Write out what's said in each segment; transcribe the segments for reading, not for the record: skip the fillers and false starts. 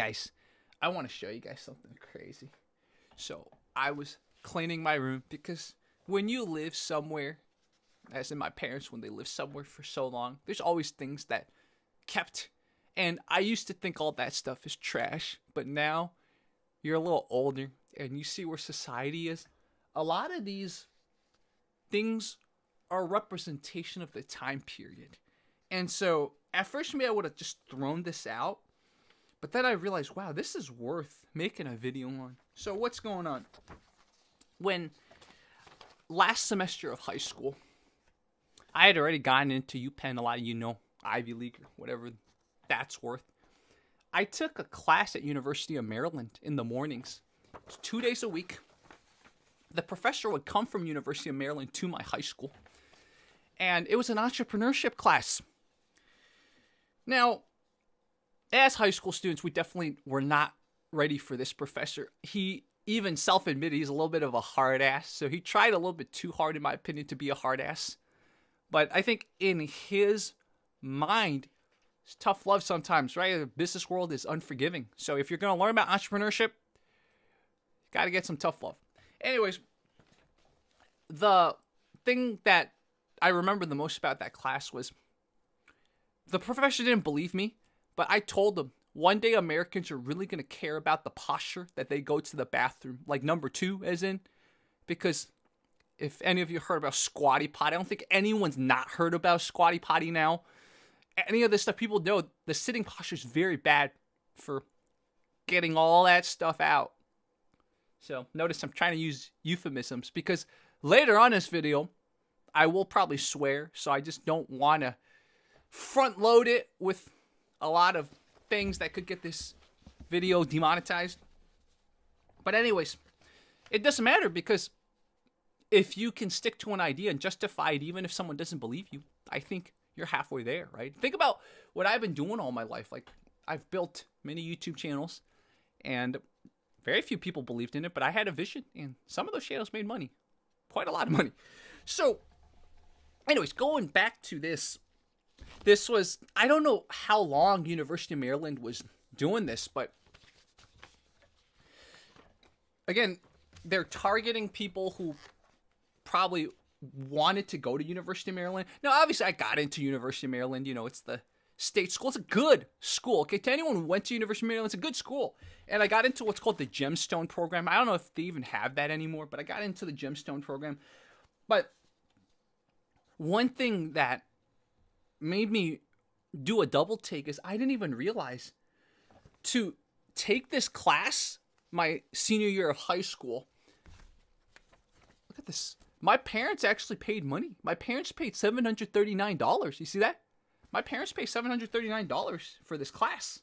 guys, I want to show you guys something crazy. So I was cleaning my room because when you live somewhere, as in my parents, when they live somewhere for so long, there's always things that kept. And I used to think all that stuff is trash, but now you're a little older and you see where society is. A lot of these things are a representation of the time period. And so at first maybe I would have just thrown this out, but then I realized, wow, this is worth making a video on. So what's going on? When last semester of high school, I had already gotten into UPenn, a lot of you know, Ivy League or whatever that's worth. I took a class at University of Maryland in the mornings. It's 2 days a week. The professor would come from University of Maryland to my high school. And it was an entrepreneurship class. Now, as high school students, we definitely were not ready for this professor. He even self-admitted he's a little bit of a hard ass. So he tried a little bit too hard, in my opinion, to be a hard ass. But I think in his mind, it's tough love sometimes, right? The business world is unforgiving. So if you're going to learn about entrepreneurship, you got to get some tough love. Anyways, the thing that I remember the most about that class was the professor didn't believe me, but I told him one day Americans are really going to care about the posture that they go to the bathroom, like number 2 as in, because if any of you heard about squatty potty, I don't think anyone's not heard about squatty potty now. Any of this stuff, people know the sitting posture is very bad for getting all that stuff out. So notice I'm trying to use euphemisms because later on in this video, I will probably swear. So I just don't want to front load it with a lot of things that could get this video demonetized. But anyways, it doesn't matter because if you can stick to an idea and justify it, even if someone doesn't believe you, I think you're halfway there, right? Think about what I've been doing all my life. Like, I've built many YouTube channels, and very few people believed in it, but I had a vision, and some of those channels made money. Quite a lot of money. So, anyways, going back to this was, I don't know how long University of Maryland was doing this, but again, they're targeting people who probably wanted to go to University of Maryland. Now, obviously, I got into University of Maryland. You know, it's the state school. It's a good school. Okay, to anyone who went to University of Maryland, it's a good school. And I got into what's called the Gemstone program. I don't know if they even have that anymore, but I got into the Gemstone program. But one thing that made me do a double take is I didn't even realize to take this class my senior year of high school. Look at this. My parents actually paid money. My parents paid $739. You see that? My parents paid $739 for this class.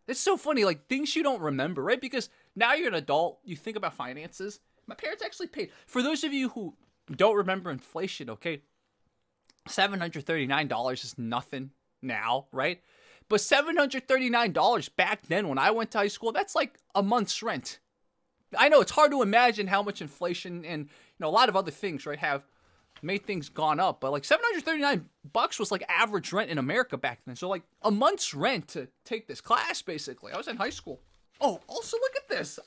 It's so funny, like things you don't remember, right? Because now you're an adult, you think about finances. My parents actually paid. For those of you who don't remember inflation, okay, $739 is nothing now, right? But $739 back then when I went to high school, that's like a month's rent. I know it's hard to imagine how much inflation and a lot of other things, right, have made things gone up. But like $739 was like average rent in America back then. So like a month's rent to take this class, basically. I was in high school. Oh, also look at this.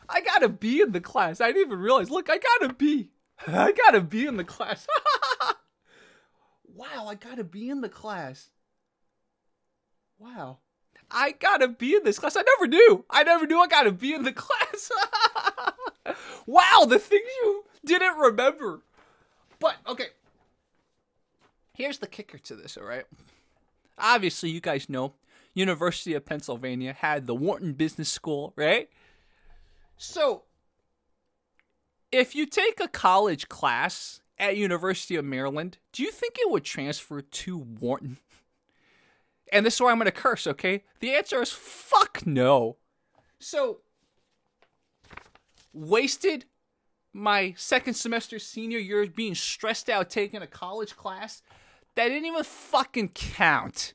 I got a B in the class. I didn't even realize. Look, I got a B. I got a B in the class. Wow, I got a B in the class. Wow. I got a B in this class. I never knew I got a B in the class. Wow, the things you didn't remember. But, okay. Here's the kicker to this, all right? Obviously, you guys know University of Pennsylvania had the Wharton Business School, right? So, if you take a college class at University of Maryland, do you think it would transfer to Wharton? And this is where I'm going to curse, okay? The answer is fuck no. So, wasted my second semester senior year being stressed out taking a college class that didn't even fucking count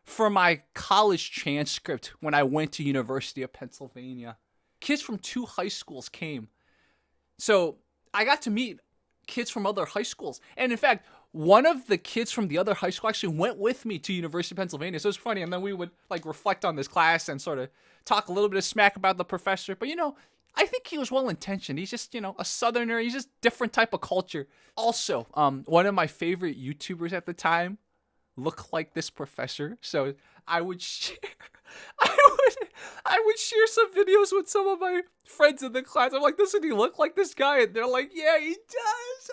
for my college transcript when I went to University of Pennsylvania. Kids from 2 high schools came. So I got to meet kids from other high schools. And in fact, one of the kids from the other high school actually went with me to University of Pennsylvania. So it was funny. And then we would like reflect on this class and sort of talk a little bit of smack about the professor. But, I think he was well-intentioned. He's just, a Southerner. He's just different type of culture. Also, one of my favorite YouTubers at the time looked like this professor. So I would share, I would share some videos with some of my friends in the class. I'm like, doesn't he look like this guy? And they're like, yeah, he does.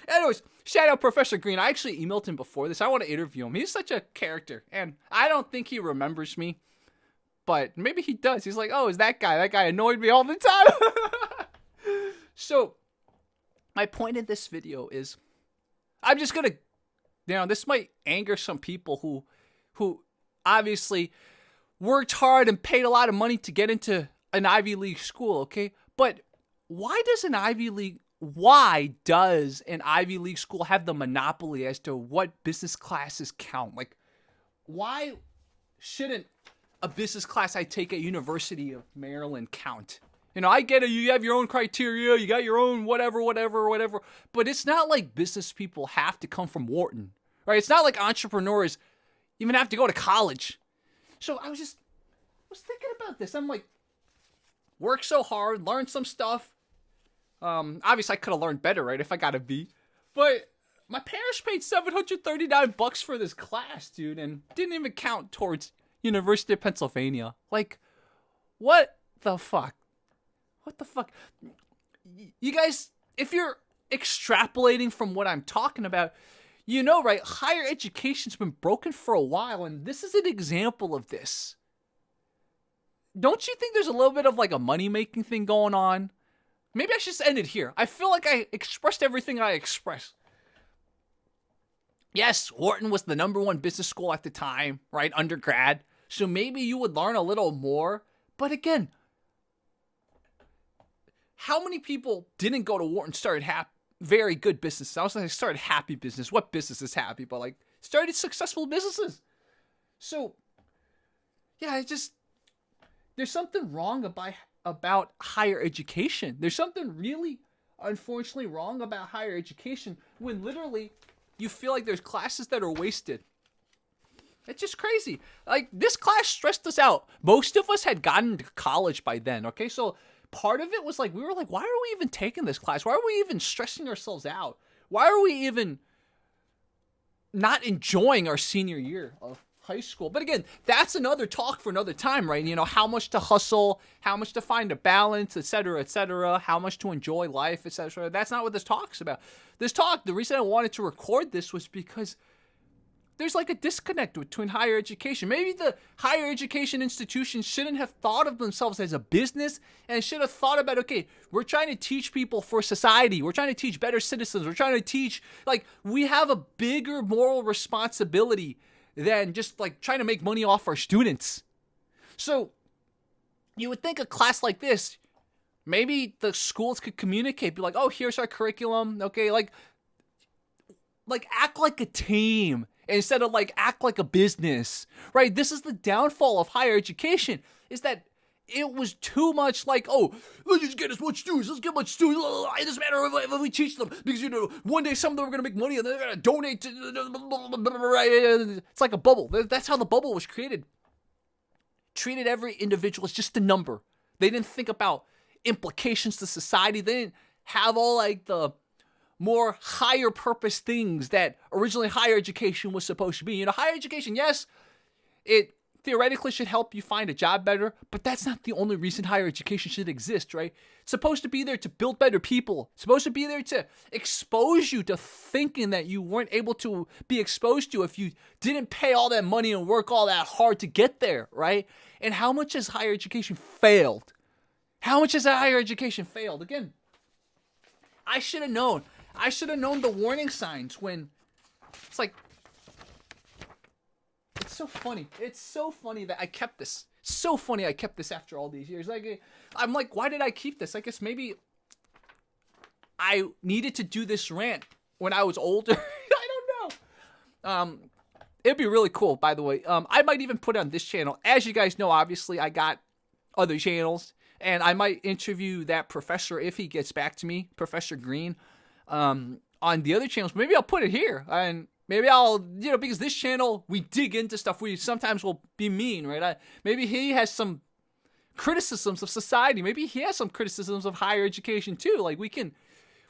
Anyways, shout out Professor Green. I actually emailed him before this. I want to interview him. He's such a character. And I don't think he remembers me. But maybe he does. He's like, oh, is that guy? That guy annoyed me all the time. So, my point in this video is, I'm just going to, this might anger some people who obviously worked hard and paid a lot of money to get into an Ivy League school, okay? But why does an Ivy League school have the monopoly as to what business classes count? Like, why shouldn't a business class I take at University of Maryland count? I get it. You have your own criteria. You got your own whatever. But it's not like business people have to come from Wharton, right? It's not like entrepreneurs even have to go to college. So I was thinking about this. I'm like, work so hard, learn some stuff. Obviously I could have learned better, right? If I got a B. But my parents paid $739 for this class, dude, and didn't even count towards University of Pennsylvania. Like, what the fuck? What the fuck? You guys, if you're extrapolating from what I'm talking about, right? Higher education's been broken for a while, and this is an example of this. Don't you think there's a little bit of like a money-making thing going on? Maybe I should just end it here. I feel like I expressed everything I expressed. Yes, Wharton was the #1 business school at the time, right? Undergrad. So maybe you would learn a little more. But again, how many people didn't go to Wharton, started very good businesses? I was like, started happy business. What business is happy? But like, started successful businesses. So, yeah, there's something wrong about higher education. There's something really, unfortunately, wrong about higher education when literally you feel like there's classes that are wasted. It's just crazy. Like, this class stressed us out. Most of us had gotten to college by then, okay? So part of it was like, we were like, why are we even taking this class? Why are we even stressing ourselves out? Why are we even not enjoying our senior year of high school? But again, that's another talk for another time, right? How much to hustle, how much to find a balance, etc., how much to enjoy life, etc. That's not what this talk's about. The reason I wanted to record this was because there's like a disconnect between higher education. Maybe the higher education institutions shouldn't have thought of themselves as a business and should have thought about, okay, we're trying to teach people for society. We're trying to teach better citizens. We're trying to teach, like, we have a bigger moral responsibility than just like trying to make money off our students. So you would think a class like this, maybe the schools could communicate, be like, oh, here's our curriculum. Okay, like act like a team instead of like act like a business, right? This is the downfall of higher education, is that it was too much like, oh, let's just get as much students, let's get much students, it doesn't matter if we teach them, because, one day some of them are going to make money and they're going to donate to, it's like a bubble. That's how the bubble was created. Treated every individual as just a number. They didn't think about implications to society. They didn't have all like the more higher purpose things that originally higher education was supposed to be. Higher education, yes, it theoretically should help you find a job better, but that's not the only reason higher education should exist, right? It's supposed to be there to build better people. It's supposed to be there to expose you to thinking that you weren't able to be exposed to if you didn't pay all that money and work all that hard to get there, right? And how much has higher education failed? How much has higher education failed? Again, I should have known. I should have known the warning signs when it's like, it's so funny. It's so funny that I kept this. So funny I kept this after all these years. Like, I'm like, why did I keep this? I guess maybe I needed to do this rant when I was older. I don't know. It'd be really cool, by the way. I might even put it on this channel. As you guys know, obviously, I got other channels, and I might interview that professor if he gets back to me, Professor Green, on on the other channels. Maybe I'll put it here, and maybe I'll, because this channel, we dig into stuff. We sometimes will be mean, right? Maybe he has some criticisms of society. Maybe he has some criticisms of higher education too. Like we can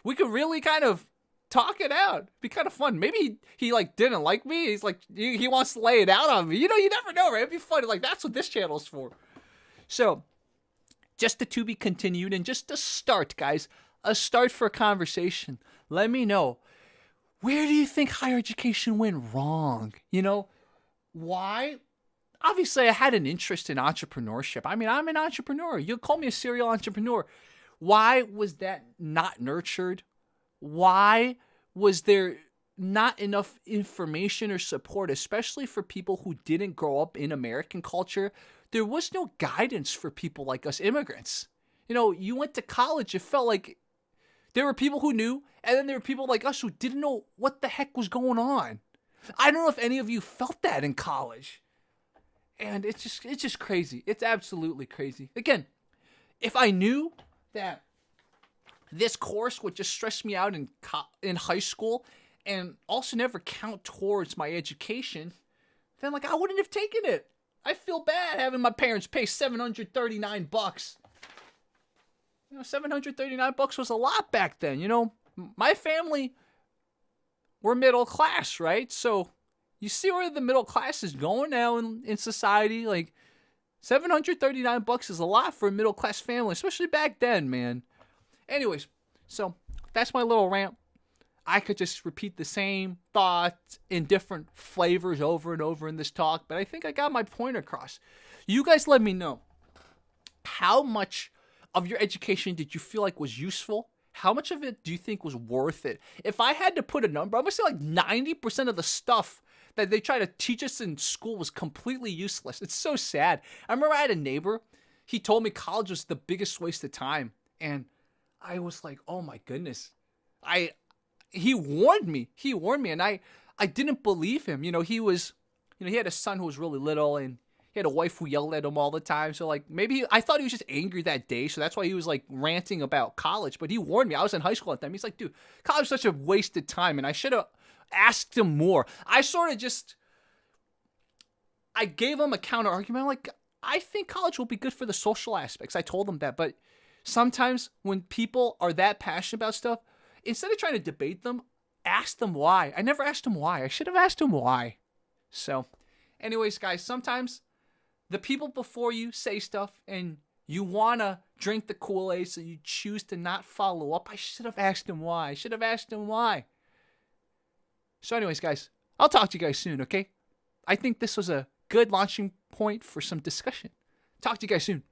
really kind of talk it out. It'd be kind of fun. Maybe he like didn't like me. He's like, he wants to lay it out on me. You never know, right? It'd be funny. Like that's what this channel is for. So just to be continued, and just to start, guys, a start for a conversation. Let me know, where do you think higher education went wrong? Why? Obviously, I had an interest in entrepreneurship. I mean, I'm an entrepreneur. You call me a serial entrepreneur. Why was that not nurtured? Why was there not enough information or support, especially for people who didn't grow up in American culture? There was no guidance for people like us immigrants. You went to college, it felt like there were people who knew, and then there were people like us who didn't know what the heck was going on. I don't know if any of you felt that in college. And it's just crazy. It's absolutely crazy. Again, if I knew that this course would just stress me out in high school and also never count towards my education, then I wouldn't have taken it. I feel bad having my parents pay $739. $739 was a lot back then. My family, we're middle class, right? So you see where the middle class is going now in society. Like $739 is a lot for a middle class family, especially back then, man. Anyways, so that's my little rant. I could just repeat the same thoughts in different flavors over and over in this talk, but I think I got my point across. You guys let me know, how much of your education did you feel like was useful? How much of it do you think was worth it? If I had to put a number, I'm going to say like 90% of the stuff that they try to teach us in school was completely useless. It's so sad. I remember I had a neighbor. He told me college was the biggest waste of time. And I was like, oh my goodness. He warned me, and I didn't believe him. He had a son who was really little, and he had a wife who yelled at him all the time. So maybe I thought he was just angry that day. So that's why he was ranting about college. But he warned me. I was in high school at the time. He's like, dude, college is such a wasted time. And I should have asked him more. I gave him a counter argument. I'm like, I think college will be good for the social aspects. I told him that. But sometimes when people are that passionate about stuff, instead of trying to debate them, ask them why. I never asked him why. I should have asked him why. So, anyways, guys, sometimes the people before you say stuff and you want to drink the Kool-Aid, so you choose to not follow up. I should have asked him why. So anyways, guys, I'll talk to you guys soon, okay? I think this was a good launching point for some discussion. Talk to you guys soon.